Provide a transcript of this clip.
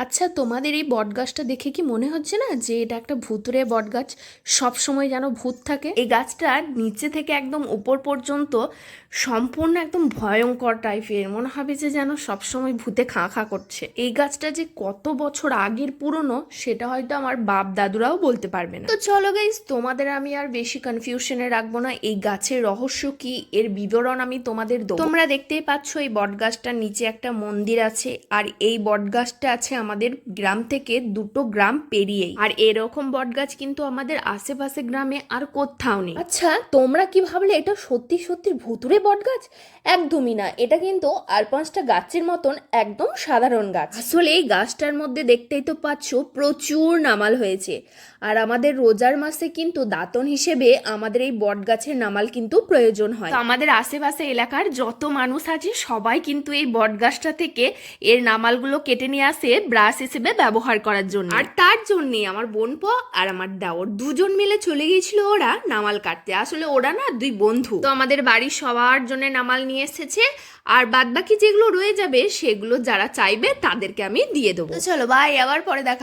আচ্ছা, তোমাদের এই বটগাছটা দেখে কি মনে হচ্ছে না যে এটা একটা ভূতুড়ে বটগাছ? সব সময় যেন ভূত থাকে। এই গাছটা নিচে থেকে একদম উপর পর্যন্ত সম্পূর্ণ একদম ভয়ঙ্কর টাইপের, মনে হবে যে যেন সবসময় ভূতে খাঁ খাঁ করছে। এই গাছটা যে কত বছর আগের পুরনো সেটা হয়তো আমার বাপ দাদুরাও বলতে পারবে না। তো চলো গাইস, তোমাদের আমি আর বেশি কনফিউশনে রাখবো না। এই গাছের রহস্য কি এর বিবরণ আমি তোমাদের দেবো। তোমরা দেখতেই পাচ্ছ এই বটগাছটার নিচে একটা মন্দির আছে, আর এই বটগাছটা আছে আমাদের গ্রাম থেকে 2টো গ্রাম পেরিয়েই। আর এরকম বটগাছ কিন্তু আমাদের আশেপাশে গ্রামে আর কোথাও নেই। আচ্ছা, তোমরা কি ভাবলে এটা সত্যি সত্যি ভুতুড়ে বটগাছ? একদমই না, এটা কিন্তু আর 5টা গাছের মতন একদম সাধারণ গাছ। আসলে এই গাছটার মধ্যে দেখতেই তো পাচ্ছ প্রচুর নামাল হয়েছে, আর আমাদের রোজার মাসে কিন্তু দাতন হিসেবে আমাদের এই বট গাছের নামাল কিন্তু প্রয়োজন হয়। তো আমাদের আশেপাশে এলাকার যত মানুষ আছে সবাই কিন্তু এই বট গাছটা থেকে এর নামালগুলো কেটে নিয়ে আসে ব্রাশ হিসেবে ব্যবহার করার জন্য। আর তার জন্যে আমার বোনপো আর আমার দেওর দুজন মিলে চলে গিয়েছিল ওরা নামাল কাটতে। আসলে ওরা না 2 বন্ধু, তো আমাদের বাড়ির সবার জন্য নামাল নিয়ে এসেছে, আর বাদ বাকি যেগুলো রয়ে যাবে সেগুলো যারা চাইবে তাদেরকে আমি দিয়ে দেবো। চলো বাই, আবার পরে দেখা।